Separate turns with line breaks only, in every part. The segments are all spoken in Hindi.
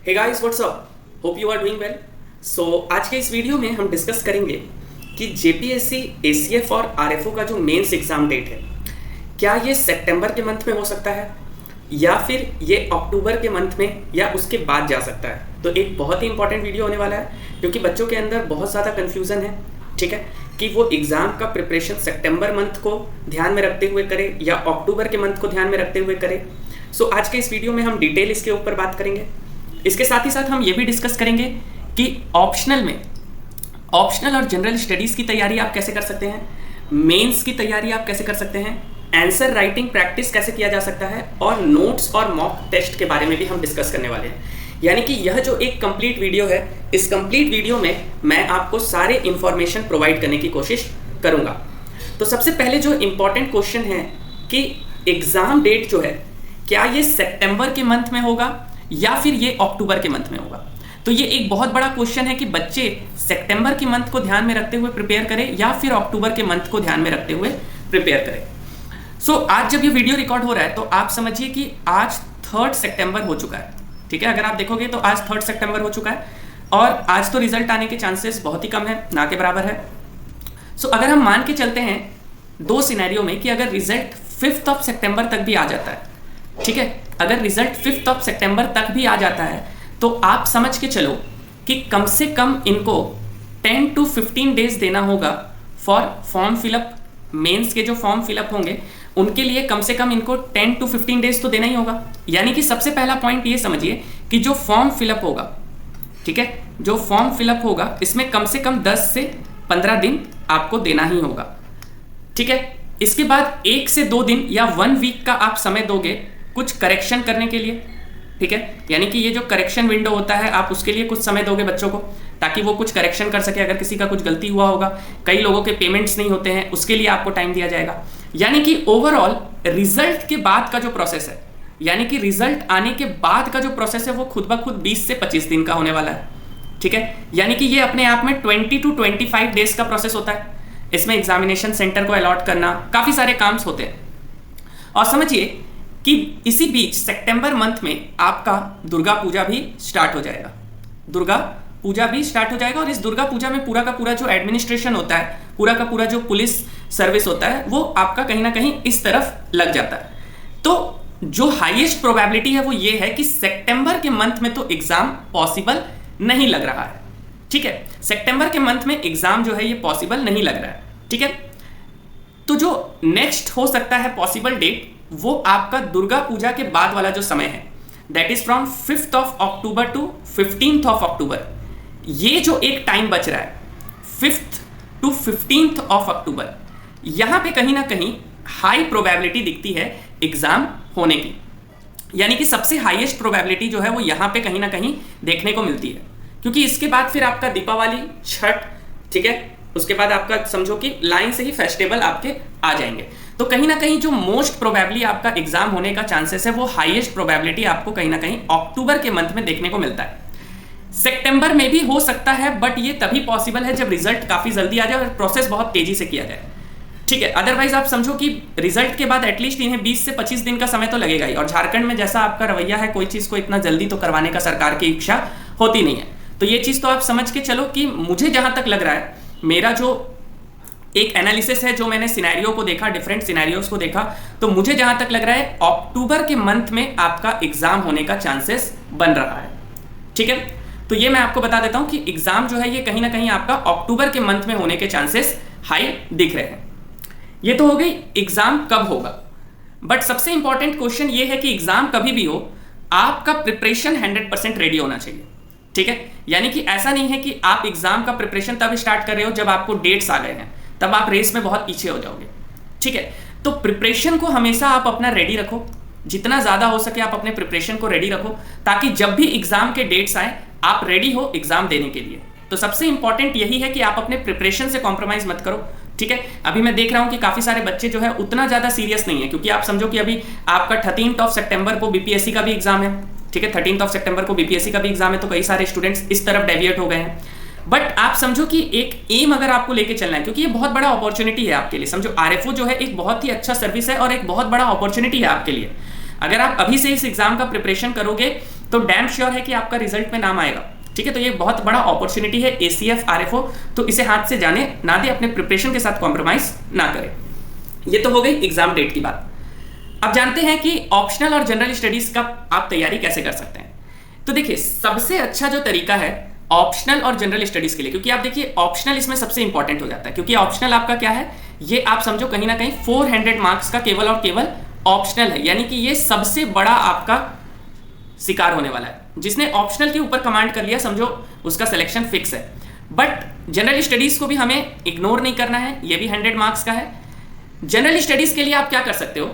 Hey guys what's up, hope you are doing well. So आज के इस वीडियो में हम डिस्कस करेंगे कि जेपीएससी एसीएफ और आरएफओ का जो मेंस एग्जाम डेट है, क्या ये सितंबर के मंथ में हो सकता है या फिर ये अक्टूबर के मंथ में या उसके बाद जा सकता है। तो एक बहुत ही इंपॉर्टेंट वीडियो होने वाला है क्योंकि बच्चों के अंदर बहुत ज़्यादा कन्फ्यूज़न है, ठीक है, कि वो एग्ज़ाम का प्रिपरेशन सितंबर मंथ को ध्यान में रखते हुए करे या अक्टूबर के मंथ को ध्यान में रखते हुए करे। सो आज के इस वीडियो में हम डिटेल इसके ऊपर बात करेंगे। इसके साथ ही साथ हम ये भी डिस्कस करेंगे कि ऑप्शनल और जनरल स्टडीज़ की तैयारी आप कैसे कर सकते हैं, मेंस की तैयारी आप कैसे कर सकते हैं, आंसर राइटिंग प्रैक्टिस कैसे किया जा सकता है और नोट्स और मॉक टेस्ट के बारे में भी हम डिस्कस करने वाले हैं। यानी कि यह जो एक कंप्लीट वीडियो है, इस कंप्लीट वीडियो में मैं आपको सारे इंफॉर्मेशन प्रोवाइड करने की कोशिश करूंगा। तो सबसे पहले जो इंपॉर्टेंट क्वेश्चन है कि एग्जाम डेट जो है, क्या ये सितंबर के मंथ में होगा या फिर ये अक्टूबर के मंथ में होगा। तो ये एक बहुत बड़ा क्वेश्चन है कि बच्चे सितंबर के मंथ को ध्यान में रखते हुए प्रिपेयर करें या फिर अक्टूबर के मंथ को ध्यान में रखते हुए प्रिपेयर करें। सो आज जब ये वीडियो रिकॉर्ड हो रहा है तो आप समझिए कि आज 3 सितंबर हो चुका है, ठीक है। अगर आप देखोगे तो आज 3 सितंबर हो चुका है और आज तो रिजल्ट आने के चांसेस बहुत ही कम है, ना के बराबर है। सो अगर हम मान के चलते हैं दो सिनेरियो में कि अगर रिजल्ट 5 सितंबर तक भी आ जाता है, ठीक है, अगर रिजल्ट 5 सितंबर तक भी आ जाता है तो आप समझ के चलो कि कम से कम इनको 10 to 15 डेज देना होगा फॉर फॉर्म फिलअप। मेंस के जो फॉर्म फिलअप होंगे उनके लिए कम से कम इनको 10 to 15 डेज तो देना ही होगा। यानी कि सबसे पहला पॉइंट ये समझिए कि जो फॉर्म फिलअप होगा, ठीक है, जो फॉर्म फिलअप होगा इसमें कम से कम 10 से 15 दिन आपको देना ही होगा, ठीक है। इसके बाद 1 से 2 दिन या 1 वीक का आप समय दोगे कुछ करेक्शन करने के लिए, ठीक है। यानी कि ये जो करेक्शन विंडो होता है आप उसके लिए कुछ समय दोगे बच्चों को ताकि वो कुछ करेक्शन कर सके। अगर किसी का कुछ गलती हुआ होगा, कई लोगों के पेमेंट्स नहीं होते हैं, उसके लिए आपको टाइम दिया जाएगा। यानी कि ओवरऑल रिजल्ट के बाद का जो प्रोसेस है, यानी कि रिजल्ट आने के बाद का जो प्रोसेस है वो खुद ब खुद 20 से 25 दिन का होने वाला है, ठीक है। यानी कि ये अपने आप में 20 to 25 डेज का प्रोसेस होता है। इसमें एग्जामिनेशन सेंटर को अलॉट करना, काफ़ी सारे काम्स होते हैं। और समझिए कि इसी बीच सितंबर मंथ में आपका दुर्गा पूजा भी स्टार्ट हो जाएगा, दुर्गा पूजा भी स्टार्ट हो जाएगा। और इस दुर्गा पूजा में पूरा का पूरा जो एडमिनिस्ट्रेशन होता है, पूरा का पूरा जो पुलिस सर्विस होता है, वो आपका कहीं ना कहीं इस तरफ लग जाता है। तो जो हाईएस्ट प्रोबेबिलिटी है वो ये है कि सितंबर के मंथ में तो एग्जाम पॉसिबल नहीं लग रहा है, ठीक है। सितंबर के मंथ में एग्जाम जो है ये पॉसिबल नहीं लग रहा है, ठीक है। तो जो नेक्स्ट हो सकता है पॉसिबल डेट वो आपका दुर्गा पूजा के बाद वाला जो समय है, that is from 5 October to 15 October. ये जो एक टाइम बच रहा है 5 to 15 अक्टूबर, यहां पे कहीं ना कहीं हाई प्रोबेबिलिटी दिखती है एग्जाम होने की। यानी कि सबसे हाईएस्ट प्रोबेबिलिटी जो है वो यहां पे कहीं ना कहीं देखने को मिलती है, क्योंकि इसके बाद फिर आपका दीपावली, छठ, ठीक है, उसके बाद आपका समझो कि लाइन से ही फेस्टिवल आपके आ जाएंगे। तो कहीं ना कहीं जो मोस्ट प्रोबेबली आपका एग्जाम होने का चांसेस है वो हाईएस्ट प्रोबेबिलिटी आपको कहीं ना कहीं अक्टूबर के मंथ में देखने को मिलता है। सितंबर में भी हो सकता है, बट ये तभी पॉसिबल है जब रिजल्ट काफी जल्दी आ जाए और प्रोसेस बहुत तेजी से किया जाए, ठीक है। अदरवाइज आप समझो कि रिजल्ट के बाद एटलीस्ट इन्हें 20 से 25 दिन का समय तो लगेगा ही। और झारखंड में जैसा आपका रवैया है, कोई चीज को इतना जल्दी तो करवाने का सरकार की इच्छा होती नहीं है। तो ये चीज तो आप समझ के चलो कि मुझे जहां तक लग रहा है, मेरा जो एक एनालिसिस है, जो मैंने सिनेरियो को देखा, डिफरेंट सिनेरियोस को देखा, तो मुझे जहां तक लग रहा है अक्टूबर के मंथ में आपका एग्जाम होने का चांसेस बन रहा है, ठीक है। तो ये मैं आपको बता देता हूं कि एग्जाम जो है ये कहीं ना कहीं आपका अक्टूबर के मंथ में होने के चांसेस हाई दिख रहे हैं। ये तो हो गई एग्जाम कब होगा। बट सबसे इंपॉर्टेंट क्वेश्चन ये है कि एग्जाम कभी भी हो, आपका प्रिपरेशन 100% रेडी होना चाहिए, ठीक है। यानी कि ऐसा नहीं है कि आप एग्जाम का प्रिपरेशन तब स्टार्ट कर रहे हो जब आपको डेट्स आ गए हैं, तब आप रेस में बहुत पीछे हो जाओगे, ठीक है। तो प्रिपरेशन को हमेशा आप अपना रेडी रखो, जितना ज्यादा हो सके आप अपने प्रिपरेशन को रेडी रखो ताकि जब भी एग्जाम के डेट्स आए आप रेडी हो एग्जाम देने के लिए। तो सबसे इंपॉर्टेंट यही है कि आप अपने प्रिपरेशन से कॉम्प्रोमाइज मत करो, ठीक है। अभी मैं देख रहा हूं कि काफी सारे बच्चे जो है उतना ज्यादा सीरियस नहीं है, क्योंकि आप समझो कि अभी आपका 13 सितंबर को बीपीएससी का भी एग्जाम है, ठीक है। 13 सितंबर को बीपीएससी का भी एग्जाम है, तो कई सारे स्टूडेंट्स इस तरफ डेविएट हो गए हैं। बट आप समझो कि एक एम अगर आपको लेके चलना है, क्योंकि ये बहुत बड़ा अपॉर्चुनिटी है आपके लिए। समझो आरएफओ जो है एक बहुत ही अच्छा सर्विस है और एक बहुत बड़ा अपॉर्चुनिटी है आपके लिए। अगर आप अभी से इस एग्जाम का प्रिपरेशन करोगे तो डैम श्योर है कि आपका रिजल्ट में नाम आएगा। ठीक है, तो ये बहुत बड़ा अपॉर्चुनिटी है ACF RFO, तो इसे हाथ से जाने ना दे, अपने प्रिपरेशन के साथ कॉम्प्रोमाइज ना करें। ये तो हो गई एग्जाम डेट की बात। अब जानते हैं कि ऑप्शनल और जनरल स्टडीज का आप तैयारी कैसे कर सकते हैं। तो देखिए, सबसे अच्छा जो तरीका है ऑप्शनल और जनरल स्टडीज के लिए, क्योंकि आप देखिए ऑप्शनल इसमें सबसे इंपॉर्टेंट हो जाता है, क्योंकि ऑप्शनल आपका क्या है, ये आप समझो कहीं ना कहीं 400 मार्क्स का केवल और केवल ऑप्शनल है, यानी कि ये सबसे बड़ा आपका शिकार होने वाला है। जिसने ऑप्शनल के ऊपर कमांड कर लिया समझो उसका सिलेक्शन फिक्स है। बट जनरल स्टडीज को भी हमें इग्नोर नहीं करना है, ये भी 100 मार्क्स का है। जनरल स्टडीज के लिए आप क्या कर सकते हो,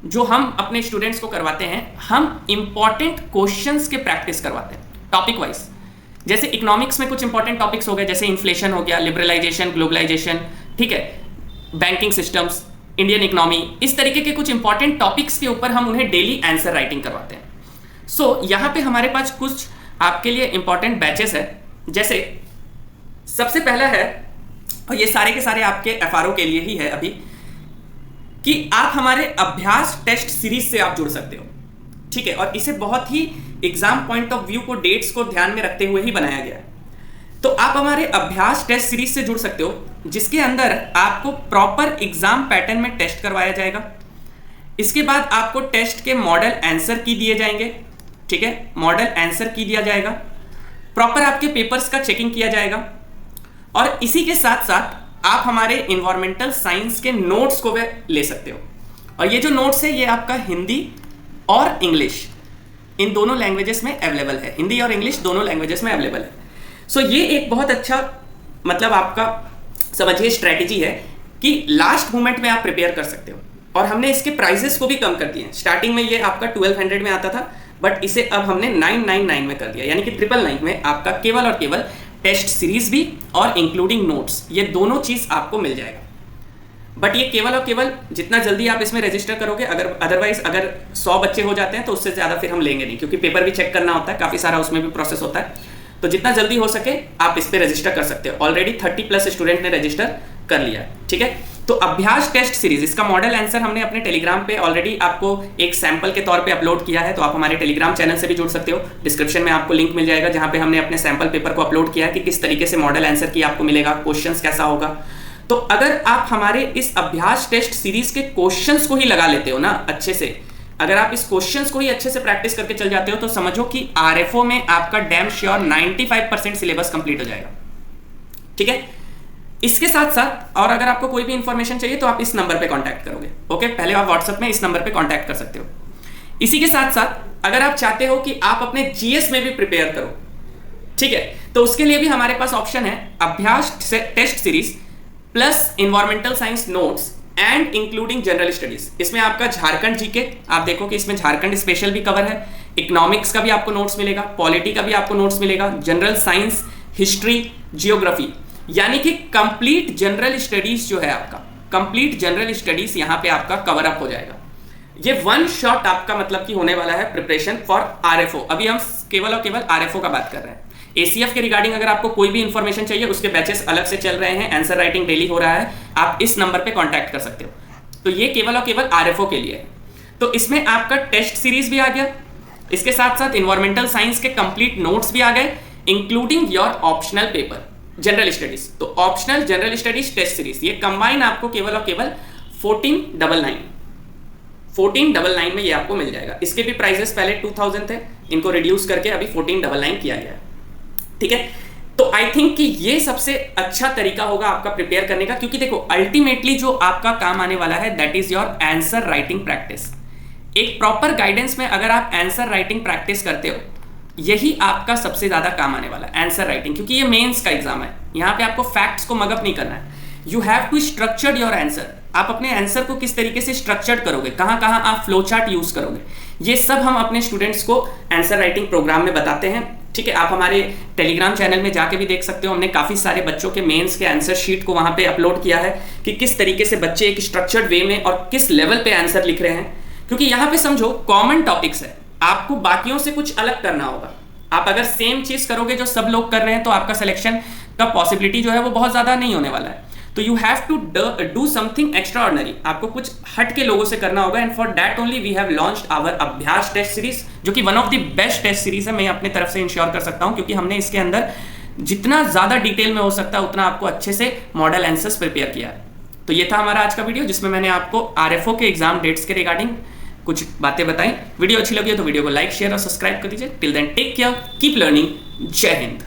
जो हम अपने स्टूडेंट्स को करवाते हैं, हम इंपॉर्टेंट क्वेश्चंस के प्रैक्टिस करवाते हैं टॉपिक वाइज। जैसे इकोनॉमिक्स में कुछ इंपॉर्टेंट टॉपिक्स हो गए, जैसे इन्फ्लेशन हो गया, लिबरलाइजेशन, ग्लोबलाइजेशन, ठीक है, बैंकिंग सिस्टम्स, इंडियन इकोनॉमी, इस तरीके के कुछ इंपॉर्टेंट टॉपिक्स के ऊपर हम उन्हें डेली आंसर राइटिंग करवाते हैं। सो यहाँ पे हमारे पास कुछ आपके लिए इंपॉर्टेंट बैचेस है। जैसे सबसे पहला है, और ये सारे के सारे आपके FRO के लिए ही है अभी, कि आप हमारे अभ्यास टेस्ट सीरीज से आप जुड़ सकते हो। ठीक है, और इसे बहुत ही एग्जाम पॉइंट ऑफ व्यू को, डेट्स को ध्यान में रखते हुए ही बनाया गया है। तो आप हमारे अभ्यास टेस्ट सीरीज से जुड़ सकते हो, जिसके अंदर आपको प्रॉपर एग्जाम पैटर्न में टेस्ट करवाया जाएगा। इसके बाद आपको टेस्ट के मॉडल आंसर की दिए जाएंगे। ठीक है, मॉडल आंसर की दिया जाएगा, प्रॉपर आपके पेपर्स का चेकिंग किया जाएगा, और इसी के साथ साथ आप हमारे इन्वायरमेंटल साइंस के नोट्स को भी ले सकते हो। और ये जो नोट्स है ये आपका हिंदी और इंग्लिश, इन दोनों लैंग्वेजेस में अवेलेबल है। हिंदी और इंग्लिश दोनों लैंग्वेजेस में अवेलेबल है। सो ये एक बहुत अच्छा मतलब आपका समझिए स्ट्रैटेजी है कि लास्ट मोमेंट में आप प्रिपेयर कर सकते हो। और हमने इसके प्राइजेस को भी कम कर दिए। स्टार्टिंग में ये आपका 1200 में आता था, बट इसे अब हमने 999 में कर दिया, यानी कि 999 में आपका केवल और केवल टेस्ट सीरीज भी और इंक्लूडिंग नोट्स, ये दोनों चीज आपको मिल जाएगा। बट ये केवल और केवल जितना जल्दी आप इसमें रजिस्टर करोगे, अदरवाइज अगर 100 बच्चे हो जाते हैं तो उससे ज़्यादा फिर हम लेंगे नहीं, क्योंकि पेपर भी चेक करना होता है, काफ़ी सारा उसमें भी प्रोसेस होता है। तो जितना जल्दी हो सके आप इस पर रजिस्टर कर सकते हो। ऑलरेडी 30+ स्टूडेंट ने रजिस्टर कर लिया है। ठीक है, तो अभ्यास टेस्ट सीरीज, इसका मॉडल आंसर हमने अपने टेलीग्राम पे ऑलरेडी आपको एक सैंपल के तौर पे अपलोड किया है, तो आप हमारे टेलीग्राम चैनल से भी जुड़ सकते हो। डिस्क्रिप्शन में आपको लिंक मिल जाएगा, जहां पे हमने अपने सैंपल पेपर को अपलोड किया है कि किस तरीके से मॉडल आंसर की आपको मिलेगा, क्वेश्चंस कैसा होगा। तो अगर आप हमारे इस अभ्यास टेस्ट सीरीज के क्वेश्चंस को ही लगा लेते हो ना अच्छे से, अगर आप इस क्वेश्चंस को ही अच्छे से प्रैक्टिस करके चल जाते हो, तो समझो कि RFO में आपका डैम श्योर 95% सिलेबस कंप्लीट हो जाएगा। ठीक है, इसके साथ साथ और अगर आपको कोई भी इंफॉर्मेशन चाहिए तो आप इस नंबर पे कांटेक्ट करोगे। ओके, पहले आप व्हाट्सएप में इस नंबर पे कांटेक्ट कर सकते हो। इसी के साथ साथ अगर आप चाहते हो कि आप अपने GS में भी प्रिपेयर करो, ठीक है, तो उसके लिए भी हमारे पास ऑप्शन है Abhyas test series plus environmental science notes and including general studies. इसमें आपका झारखंड जीके, आप देखो कि इसमें झारखंड स्पेशल भी कवर है, इकोनॉमिक्स का भी आपको नोट्स मिलेगा, पॉलिटी का भी आपको नोट्स मिलेगा, जनरल साइंस, हिस्ट्री, जियोग्राफी, यानी कि कंप्लीट जनरल स्टडीज जो है आपका, कंप्लीट जनरल स्टडीज यहाँ पे आपका कवर अप हो जाएगा। ये वन शॉट आपका मतलब कि होने वाला है प्रिपरेशन फॉर RFO। अभी हम केवल और केवल RFO का बात कर रहे हैं। ACF के रिगार्डिंग अगर आपको कोई भी इंफॉर्मेशन चाहिए, उसके बैचेस अलग से चल रहे हैं, आंसर राइटिंग डेली हो रहा है, आप इस नंबर पे कांटेक्ट कर सकते हो। तो ये केवल और केवल RFO के लिए है। तो इसमें आपका टेस्ट सीरीज भी आ गया, इसके साथ साथ इन्वायरमेंटल साइंस के कंप्लीट नोट्स भी आ गए, including your optional paper general studies. तो optional general studies test series ये कंबाइन आपको केवल और केवल 1499 में ये आपको मिल जाएगा। इसके भी प्राइसेस पहले 2000 थे, इनको रिड्यूस करके अभी 1499 किया गया है। ठीक है, तो आई थिंक कि ये सबसे अच्छा तरीका होगा आपका प्रिपेयर करने का, क्योंकि देखो अल्टीमेटली जो आपका काम आने वाला है that is your answer writing practice. एक प्रॉपर गाइडेंस में अगर आप आंसर राइटिंग प्रैक्टिस करते हो, यही आपका सबसे ज्यादा काम आने वाला है आंसर राइटिंग, क्योंकि ये मेंस का एग्जाम है। यहाँ पे आपको फैक्ट्स को मगअप नहीं करना है। You have to structured your answer. आप अपने आंसर को किस तरीके से स्ट्रक्चर्ड करोगे, कहाँ कहाँ आप फ्लो चार्ट यूज करोगे, ये सब हम अपने स्टूडेंट्स को आंसर राइटिंग प्रोग्राम में बताते हैं। ठीक है, आप हमारे टेलीग्राम चैनल में जाके भी देख सकते हो, हमने काफी सारे बच्चों के मेंस के आंसर शीट को वहां पे अपलोड किया है कि किस तरीके से बच्चे एक स्ट्रक्चर्ड वे में और किस लेवल पे आंसर लिख रहे हैं। क्योंकि यहाँ पे समझो कॉमन टॉपिक्स है, आपको बाकियों से कुछ अलग करना होगा। आप अगर सेम चीज करोगे जो सब लोग कर रहे हैं, तो आपका सिलेक्शन का पॉसिबिलिटी जो है वो बहुत ज्यादा नहीं होने वाला है। तो you have to do something extraordinary, आपको कुछ हट के लोगों से करना होगा। And for that only we have launched our Abhyas test series, जो कि one of the best test series है, मैं अपने तरफ से इंश्योर कर सकता हूं, क्योंकि हमने इसके अंदर जितना ज्यादा डिटेल में हो सकता है उतना आपको अच्छे से मॉडल आंसर्स प्रिपेयर किया है। तो ये था हमारा आज का वीडियो, जिसमें मैंने आपको RFO के एग्जाम डेट्स के रिगार्डिंग कुछ बातें बताई। वीडियो अच्छी लगी हो तो वीडियो को लाइक, शेयर और सब्सक्राइब कर दीजिए। Till then take care, keep learning, जय हिंद।